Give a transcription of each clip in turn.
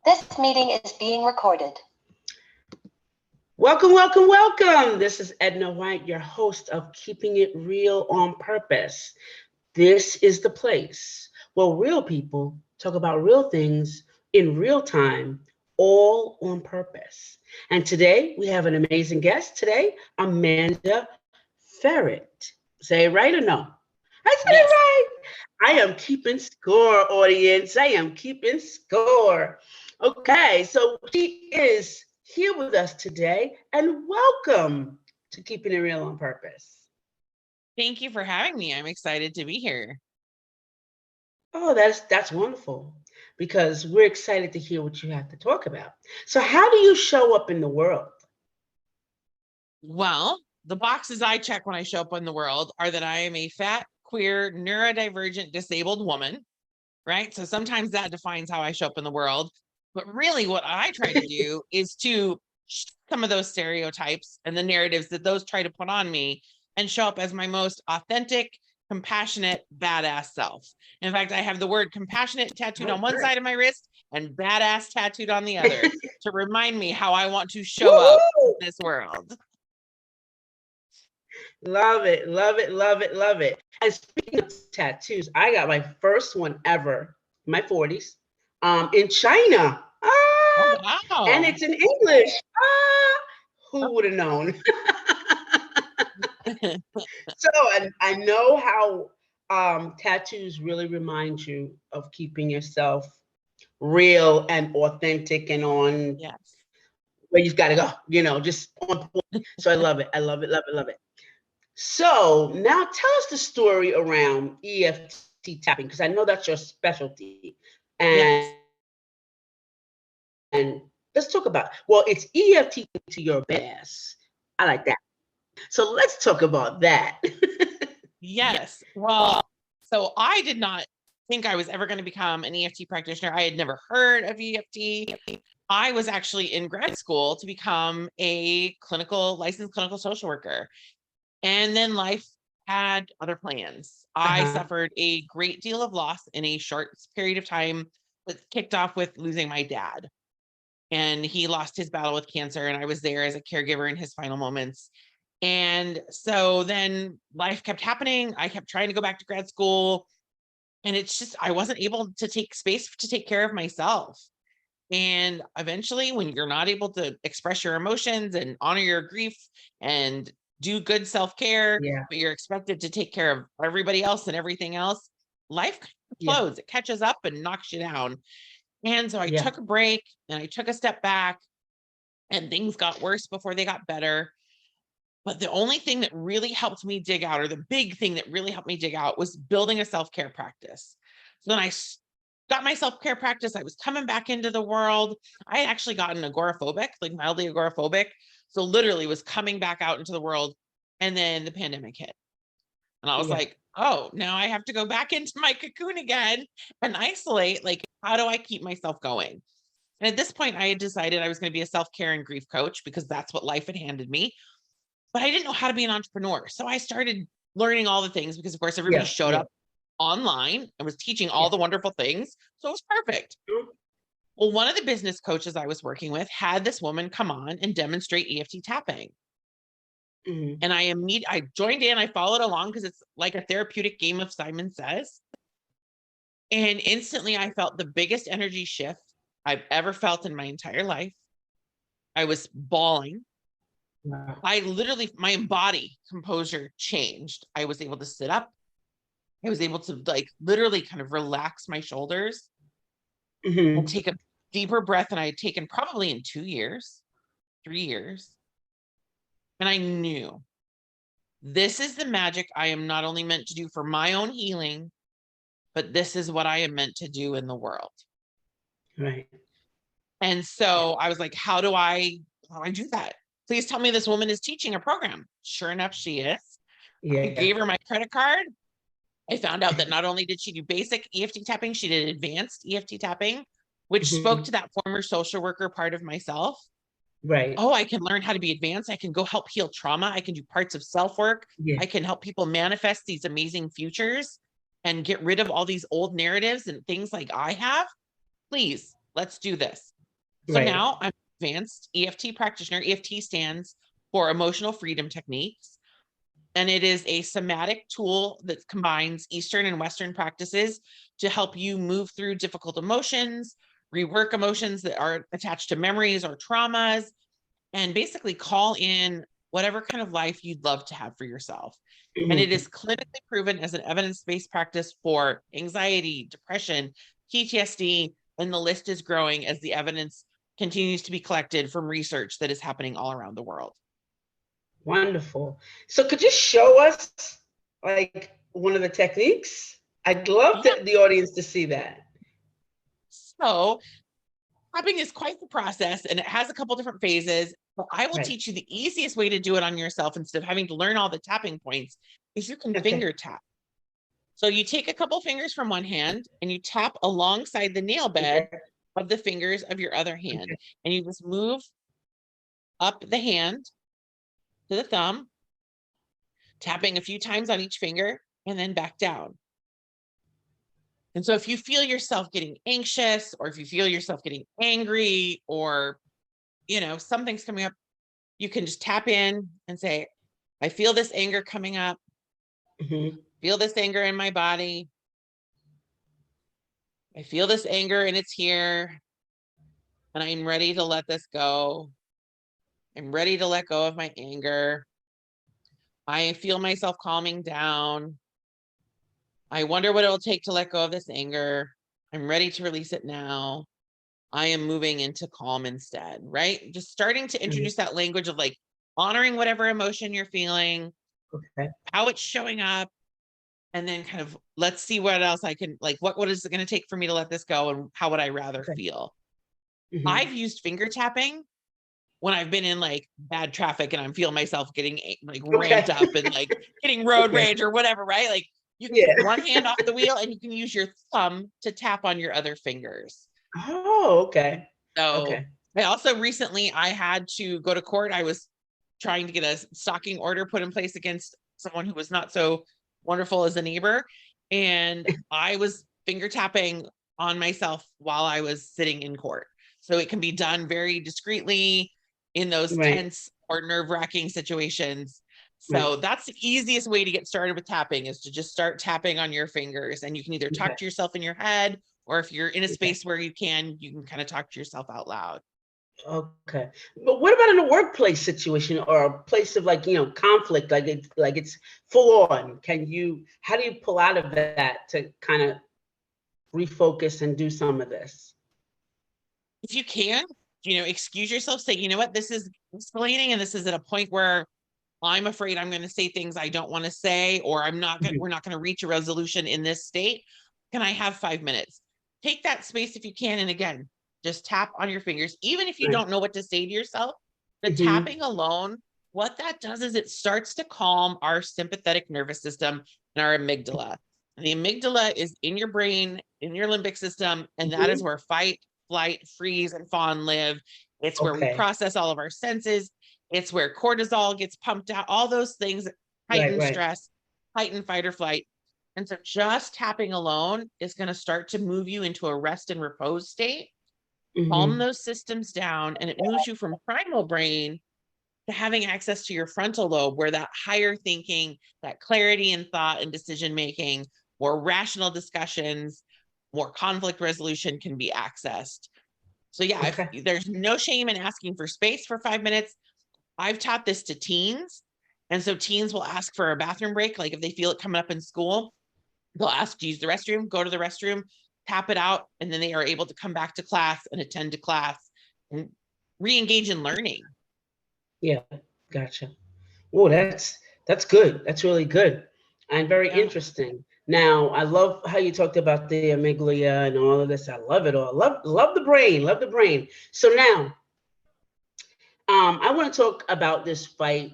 This meeting is being recorded. Welcome, welcome, welcome. This is Edna White, your host of Keeping It Real on Purpose. This is the place where real people talk about real things in real time, all on purpose. And today we have an amazing guest. Today, Amanda Farret. Say it right or no? I said it Yes. right. I am keeping score, audience. I am keeping score. Okay, so she is here with us today, and welcome to Keeping It Real on Purpose. Thank you for having me. I'm excited to be here. Oh, that's wonderful because we're excited to hear what you have to talk about. So, how do you show up in the world? Well, the boxes I check when I show up in the world are that I am a fat, queer, neurodivergent, disabled woman, right? So sometimes that defines how I show up in the world. But really, what I try to do is to some of those stereotypes and the narratives that those try to put on me and show up as my most authentic, compassionate, badass self. In fact, I have the word compassionate tattooed on one side of my wrist and badass tattooed on the other to remind me how I want to show up in this world. Love it, love it, love it, love it. And speaking of tattoos, I got my first one ever in my 40s in China. Oh, And wow. it's in English. Who would have known? So I know how tattoos really remind you of keeping yourself real and authentic and on Yes. where you've got to go, just on point. So I love it. I love it, love it, love it. So now tell us the story around EFT tapping, because I know that's your specialty. Yes. And let's talk about, well, it's EFT to your best. I like that. So let's talk about that. Yes. Well, so I did not think I was ever going to become an EFT practitioner. I had never heard of EFT. I was actually in grad school to become a licensed clinical social worker. And then life had other plans. I suffered a great deal of loss in a short period of time, but kicked off with losing my dad. And he lost his battle with cancer, and I was there as a caregiver in his final moments. And so then life kept happening. I kept trying to go back to grad school. And it's just, I wasn't able to take space to take care of myself. And eventually, when you're not able to express your emotions and honor your grief and do good self-care, but you're expected to take care of everybody else and everything else, life explodes. It catches up and knocks you down. And so I took a break and I took a step back, and things got worse before they got better. But the only thing that really helped me dig out, or the big thing that really helped me dig out, was building a self-care practice. So when I got my self-care practice, I was coming back into the world. I had actually gotten agoraphobic, like mildly agoraphobic. So literally was coming back out into the world. And then the pandemic hit. And I was like, oh, now I have to go back into my cocoon again and isolate. Like, how do I keep myself going? And at this point, I had decided I was going to be a self-care and grief coach because that's what life had handed me. But I didn't know how to be an entrepreneur. So I started learning all the things because, of course, everybody showed up online and was teaching all the wonderful things. So it was perfect. Well, one of the business coaches I was working with had this woman come on and demonstrate EFT tapping. And I joined in, I followed along because it's like a therapeutic game of Simon Says. And instantly I felt the biggest energy shift I've ever felt in my entire life. I was bawling. I literally, my body composure changed. I was able to sit up. I was able to literally kind of relax my shoulders and take a deeper breath than I had taken probably in 2 years, 3 years. And I knew this is the magic I am not only meant to do for my own healing, but this is what I am meant to do in the world. Right. And so I was like, how do I do that? Please tell me this woman is teaching a program. Sure enough, she is. I gave her my credit card. I found out that not only did she do basic EFT tapping, she did advanced EFT tapping, which spoke to that former social worker part of myself. Right. Oh, I can learn how to be advanced. I can go help heal trauma. I can do parts of self-work. I can help people manifest these amazing futures and get rid of all these old narratives and things like I have. Please let's do this. So Right. now I'm advanced EFT practitioner. EFT stands for emotional freedom techniques. And it is a somatic tool that combines Eastern and Western practices to help you move through difficult emotions, rework emotions that are attached to memories or traumas, and basically call in whatever kind of life you'd love to have for yourself. And it is clinically proven as an evidence-based practice for anxiety, depression, PTSD, and the list is growing as the evidence continues to be collected from research that is happening all around the world. Wonderful. So could you show us like one of the techniques? I'd love the audience to see that. So tapping is quite the process and it has a couple different phases, but I will Right. teach you the easiest way to do it on yourself instead of having to learn all the tapping points is you can finger tap. So you take a couple fingers from one hand and you tap alongside the nail bed of the fingers of your other hand. And you just move up the hand to the thumb, tapping a few times on each finger and then back down. And so if you feel yourself getting anxious or if you feel yourself getting angry or, something's coming up, you can just tap in and say, I feel this anger coming up. Feel this anger in my body. I feel this anger and it's here. And I'm ready to let this go. I'm ready to let go of my anger. I feel myself calming down. I wonder what it'll take to let go of this anger. I'm ready to release it now. I am moving into calm instead, right? Just starting to introduce that language of like honoring whatever emotion you're feeling, how it's showing up, and then kind of let's see what else I can, like, what is it going to take for me to let this go and how would I rather feel? I've used finger tapping when I've been in like bad traffic and I'm feeling myself getting like ramped up and like getting road rage or whatever, right? Like you can get one hand off the wheel and you can use your thumb to tap on your other fingers. Oh, okay. So I also recently, I had to go to court. I was trying to get a stalking order put in place against someone who was not so wonderful as a neighbor. And I was finger tapping on myself while I was sitting in court. So it can be done very discreetly in those tense or nerve-wracking situations. So that's the easiest way to get started with tapping is to just start tapping on your fingers. And you can either talk to yourself in your head, or if you're in a space where you can kind of talk to yourself out loud. Okay. But what about in a workplace situation or a place of like, conflict, like it's full on? How do you pull out of that to kind of refocus and do some of this? If you can, excuse yourself, say, you know what, this is escalating and this is at a point where I'm afraid I'm going to say things I don't want to say, or we're not going to reach a resolution in this state. Can I have 5 minutes? Take that space if you can. And again, just tap on your fingers. Even if you don't know what to say to yourself, the tapping alone, what that does is it starts to calm our sympathetic nervous system and our amygdala. And the amygdala is in your brain, in your limbic system, and that is where fight, flight, freeze, and fawn live. It's where we process all of our senses. It's where cortisol gets pumped out, all those things that heighten stress, heighten fight or flight. And so just tapping alone is going to start to move you into a rest and repose state, calm those systems down, and it moves you from primal brain to having access to your frontal lobe, where that higher thinking, that clarity in thought and decision making, more rational discussions, more conflict resolution can be accessed. So yeah, if there's no shame in asking for space for 5 minutes. I've taught this to teens. And so teens will ask for a bathroom break. Like if they feel it coming up in school, they'll ask to use the restroom, go to the restroom, tap it out, and then they are able to come back to class and attend to class and re-engage in learning. Yeah, gotcha. Oh, that's good. That's really good and very interesting. Now, I love how you talked about the amygdala and all of this. I love it all. Love the brain. Love the brain. So now, I want to talk about this fight,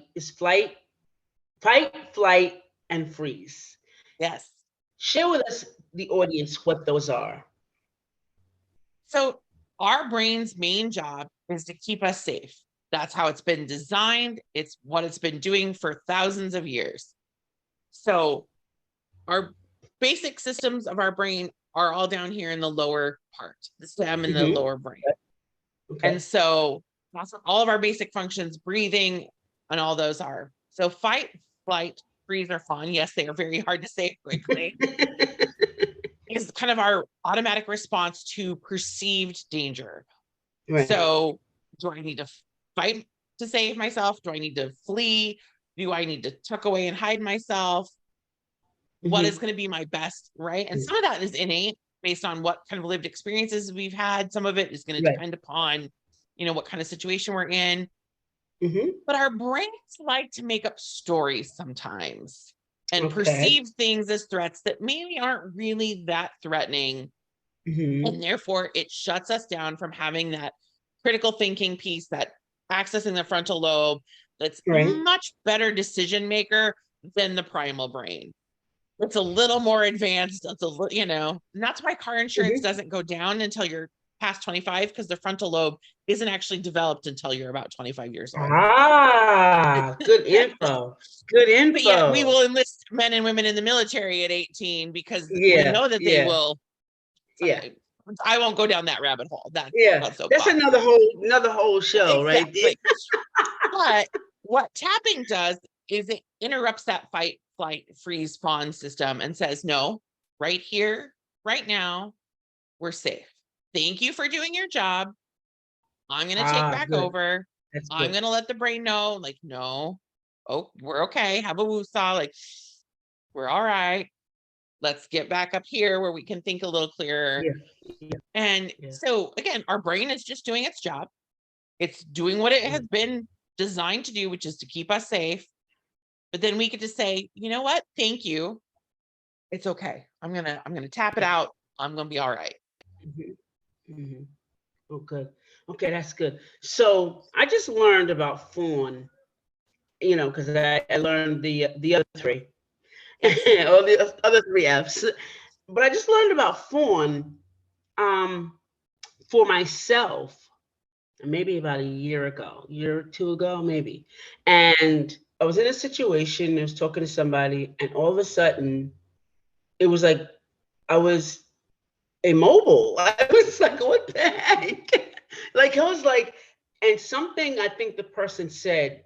fight, flight, and freeze. Yes. Share with us, the audience, what those are. So our brain's main job is to keep us safe. That's how it's been designed. It's what it's been doing for thousands of years. So our basic systems of our brain are all down here in the lower part, the stem and the Mhm. lower brain. Okay. And so that's what all of our basic functions, breathing, and all those are. So fight, flight, freeze, or fawn. Yes, they are very hard to say quickly. Is kind of our automatic response to perceived danger. Right. So do I need to fight to save myself? Do I need to flee? Do I need to tuck away and hide myself? What is going to be my best, right? And some of that is innate based on what kind of lived experiences we've had. Some of it is going to depend upon, what kind of situation we're in. But our brains like to make up stories sometimes and perceive things as threats that maybe aren't really that threatening. And therefore, it shuts us down from having that critical thinking piece, that accessing the frontal lobe, that's a much better decision maker than the primal brain. It's a little more advanced. It's and that's why car insurance doesn't go down until you're past 25, because the frontal lobe isn't actually developed until you're about 25 years old. Good info. Good info. But yet we will enlist men and women in the military at 18 because we know that they will. I won't go down that rabbit hole. That's another whole show, exactly. Right? But what tapping does is it interrupts that fight, flight, freeze, fawn system and says, no, right here, right now, we're safe. Thank you for doing your job. I'm going to take back over. I'm going to let the brain know, like, no, we're okay. Have a woosah. Like, we're all right. Let's get back up here where we can think a little clearer. And so again, our brain is just doing its job. It's doing what it has been designed to do, which is to keep us safe. But then we get to say, you know what? Thank you. It's okay. I'm gonna tap it out. I'm gonna be all right. Oh, good. Okay, that's good. So I just learned about fawn, because I learned the other three, or the other three F's. But I just learned about fawn for myself, maybe about a year or two ago, maybe. And I was in a situation, I was talking to somebody, and all of a sudden, it was like I was immobile. I was like, what the heck? Like, I was like, and something I think the person said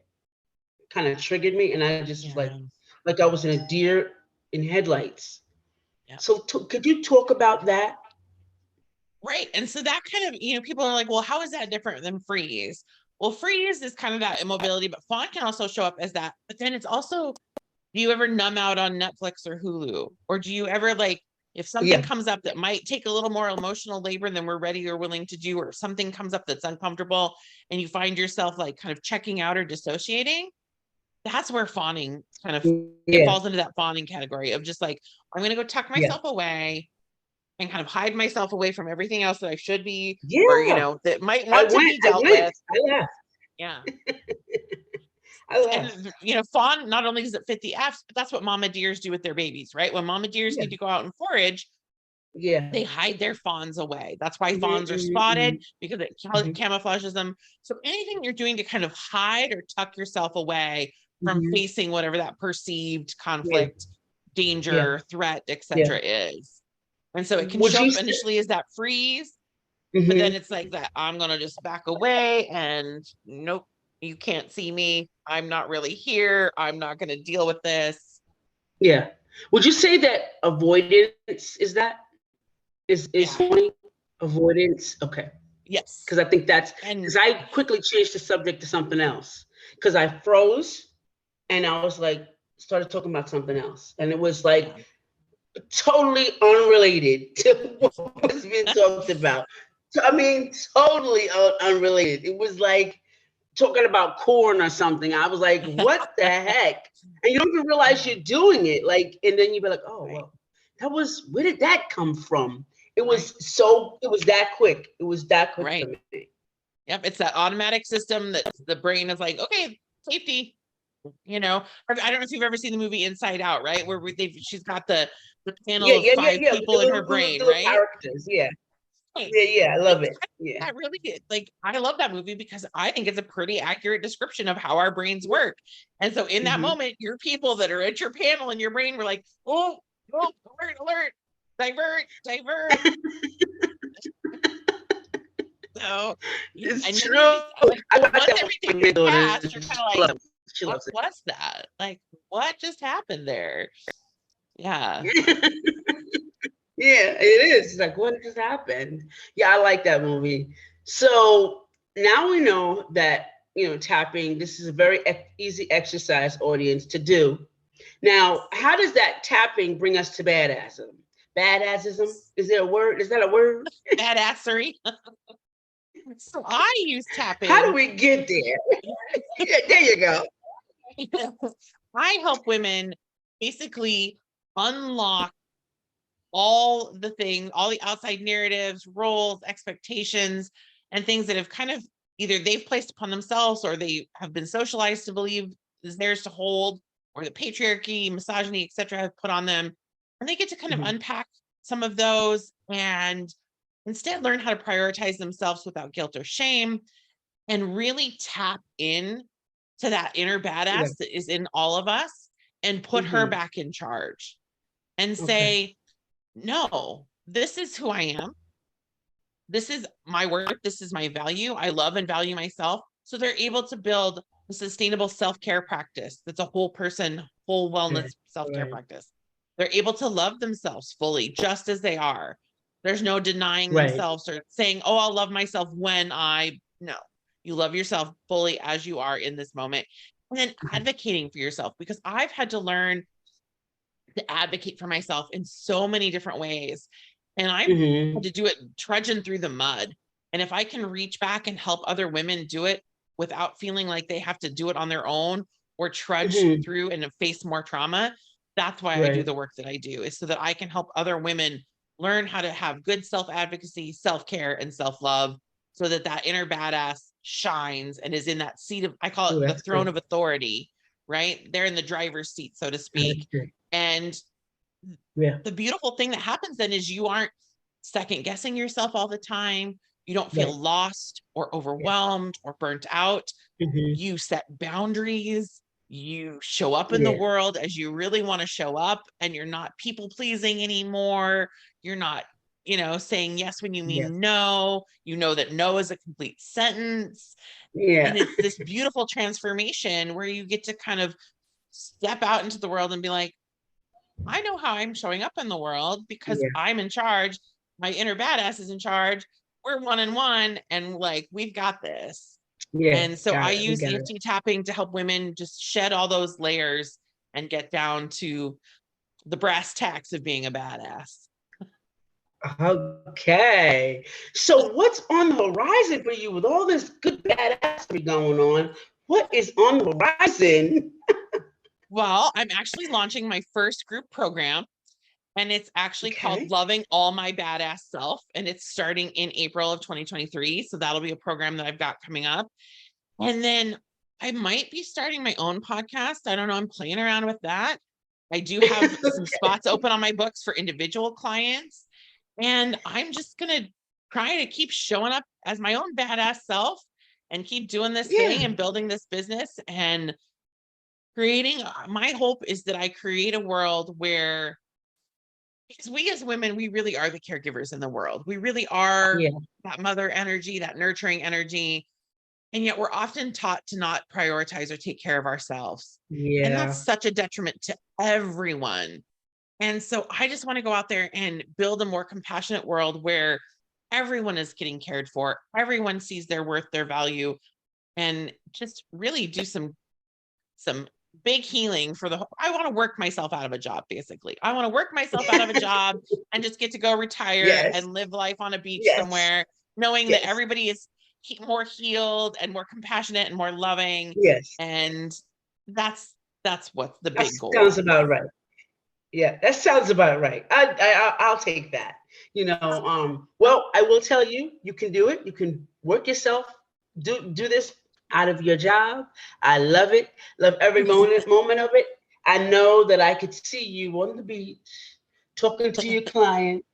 kind of triggered me, and I just like I was in a deer in headlights. So could you talk about that? Right. And so that kind of, people are like, well, how is that different than freeze? Well, freeze is kind of that immobility, but fawn can also show up as that. But then it's also, do you ever numb out on Netflix or Hulu? Or do you ever if something comes up that might take a little more emotional labor than we're ready or willing to do, or something comes up that's uncomfortable and you find yourself kind of checking out or dissociating, that's where fawning kind of, it falls into that fawning category of just I'm going to go tuck myself away and kind of hide myself away from everything else that I should be, or, that might want to be dealt with. Yeah. And fawn, not only does it fit the F's, but that's what mama deers do with their babies, right? When mama deers need to go out and forage, they hide their fawns away. That's why fawns are spotted, because it camouflages them. So anything you're doing to kind of hide or tuck yourself away from facing whatever that perceived conflict, danger, threat, etc. is. And so it can show up initially as that freeze, but then it's like that, I'm going to just back away and nope, you can't see me. I'm not really here. I'm not going to deal with this. Yeah. Would you say that avoidance is avoidance? Okay. Yes. Because I think because I quickly changed the subject to something else, because I froze and I was started talking about something else. And it was totally unrelated to what was being talked about. I mean, totally unrelated. It was talking about corn or something. I was like, what the heck? And you don't even realize you're doing it. And then you'd be like, oh, well, where did that come from? It was that quick. It was that quick for me. Yep. It's that automatic system that the brain is like, okay, safety. I don't know if you've ever seen the movie Inside Out, right? Where she's got the panel of five people in her brain, right? Characters, I love it. Yeah, I really I love that movie because I think it's a pretty accurate description of how our brains work. And so in that moment, your people that are at your panel in your brain were like, oh, alert. divert. So, It's and then true. you just like, I well, got once that everything with my gets daughter. passed, you're kind of She like, loves it. She what loves it. was that? Like, what just happened there? Yeah. Yeah, it is. It's like, what just happened? Yeah, I like that movie. So now we know that, tapping, this is a very easy exercise, audience, to do. Now, how does that tapping bring us to badassism? Badassism? Is there a word? Is that a word? Badassery. So I use How do tapping. we get there? Yeah, there you go. I help women basically unlock all the things, all the outside narratives, roles, expectations, and things that have kind of either they've placed upon themselves or they have been socialized to believe is theirs to hold, or the patriarchy, misogyny, etc., have put on them. And they get to kind of unpack some of those and instead learn how to prioritize themselves without guilt or shame and really tap in to that inner badass that is in all of us and put her back in charge and say, no, this is who I am. This is my worth. This is my value. I love and value myself. So they're able to build a sustainable self-care practice that's a whole person, whole wellness self-care practice. They're able to love themselves fully, just as they are. There's no denying themselves or saying, oh, I'll love myself when no, you love yourself fully as you are in this moment. And then advocating for yourself, because I've had to learn to advocate for myself in so many different ways. And I had to do it trudging through the mud. And if I can reach back and help other women do it without feeling like they have to do it on their own or trudge through and face more trauma, that's why I do the work that I do, is so that I can help other women learn how to have good self-advocacy, self-care, and self-love, so that that inner badass shines and is in that seat of, I call it the throne of authority, right? They're in the driver's seat, so to speak. And the beautiful thing that happens then is you aren't second guessing yourself all the time. You don't feel lost or overwhelmed or burnt out. You set boundaries. You show up in the world as you really want to show up, and you're not people pleasing anymore. You're not, saying yes when you mean no. You know that no is a complete sentence. And it's this beautiful transformation where you get to kind of step out into the world and be like, I know how I'm showing up in the world because I'm in charge. My inner badass is in charge. We're one and one, and like, we've got this. And so I use EFT tapping to help women just shed all those layers and get down to the brass tacks of being a badass. Okay. So what's on the horizon for you with all this good badassery going on? What is on the horizon? Well, I'm actually launching my first group program, and it's actually called Loving All My Badass Self. And it's starting in April of 2023. So that'll be a program that I've got coming up. And then I might be starting my own podcast. I don't know. I'm playing around with that. I do have some spots open on my books for individual clients. And I'm just going to try to keep showing up as my own badass self and keep doing this thing and building this business and creating. My hope is that I create a world where, because we as women, we really are the caregivers in the world. We really are that mother energy, that nurturing energy. And yet we're often taught to not prioritize or take care of ourselves. And that's such a detriment to everyone. And so I just want to go out there and build a more compassionate world where everyone is getting cared for. Everyone sees their worth, their value, and just really do some big healing for I want to work myself out of a job. Basically, I want to work myself out of a job and just get to go retire and live life on a beach somewhere, knowing that everybody is more healed and more compassionate and more loving. And that's what the big goal. Sounds about right. Yeah, that sounds about right. I'll take that. Well, I will tell you, you can do it. You can work yourself, do this out of your job. I love it. Love every moment of it. I know that I could see you on the beach talking to your client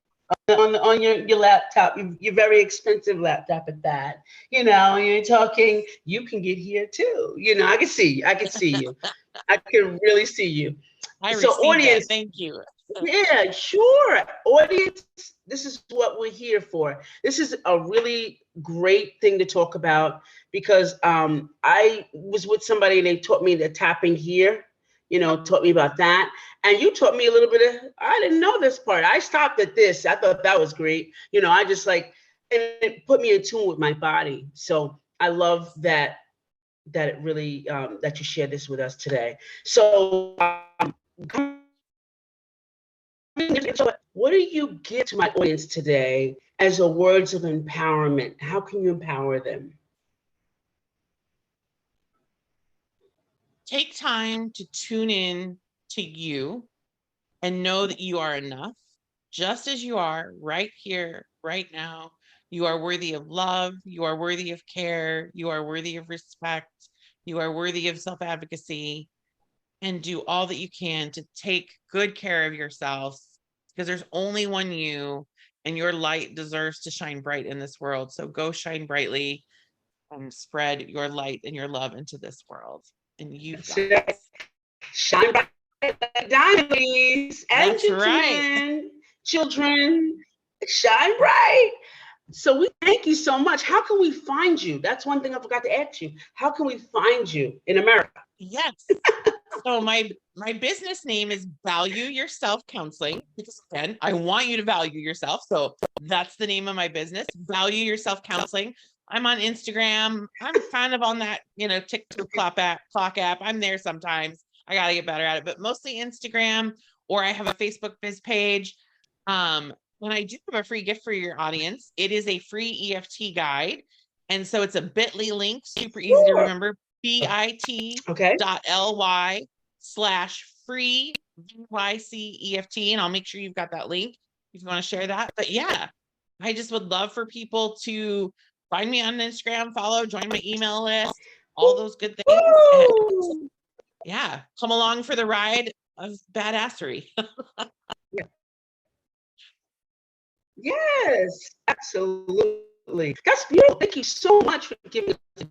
on your laptop, your very expensive laptop at that. You're talking, you can get here too. I can see you. I can see you. I can really see you. I received audience, that. Thank you. Yeah, sure. Audience, this is what we're here for. This is a really great thing to talk about because I was with somebody and they taught me the tapping here, taught me about that. And you taught me a little bit of, I didn't know this part. I stopped at this. I thought that was great. I just like, and it put me in tune with my body. So I love that it really, that you shared this with us today. So, what do you give to my audience today as a words of empowerment? How can you empower them? Take time to tune in to you and know that you are enough, just as you are right here, right now. You are worthy of love. You are worthy of care. You are worthy of respect. You are worthy of self-advocacy, and do all that you can to take good care of yourself because there's only one you, and your light deserves to shine bright in this world. So go shine brightly and spread your light and your love into this world. And you've got this. Shine bright like diamonds and That's gentlemen, right. children, shine bright. So we thank you so much. How can we find you? That's one thing I forgot to ask you. How can we find you in America? Yes. So my business name is Value Yourself Counseling, because again, I want you to value yourself. So that's the name of my business, Value Yourself Counseling. I'm on Instagram. I'm kind of on that, TikTok clock app. I'm there sometimes. I got to get better at it, but mostly Instagram, or I have a Facebook biz page. When I do have a free gift for your audience, it is a free EFT guide. And so it's a bit.ly link, super easy to remember, bit.ly/free VYCEFT. And I'll make sure you've got that link if you want to share that. But yeah, I just would love for people to find me on Instagram, follow, join my email list, all those good things. And yeah, come along for the ride of badassery. Yes, absolutely. That's beautiful. Thank you so much for giving us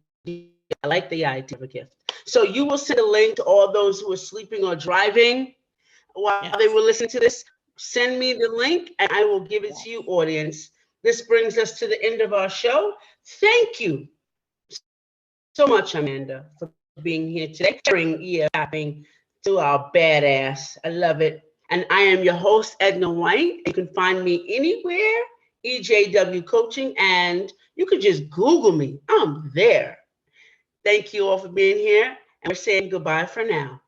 I like the idea of a gift. So you will send a link to all those who are sleeping or driving while they were listening to this. Send me the link and I will give it to you, audience. This brings us to the end of our show. Thank you so much, Amanda, for being here today, sharing ear tapping to our badass. I love it. And I am your host, Edna White. You can find me anywhere, EJW Coaching, and you can just Google me. I'm there. Thank you all for being here, and we're saying goodbye for now.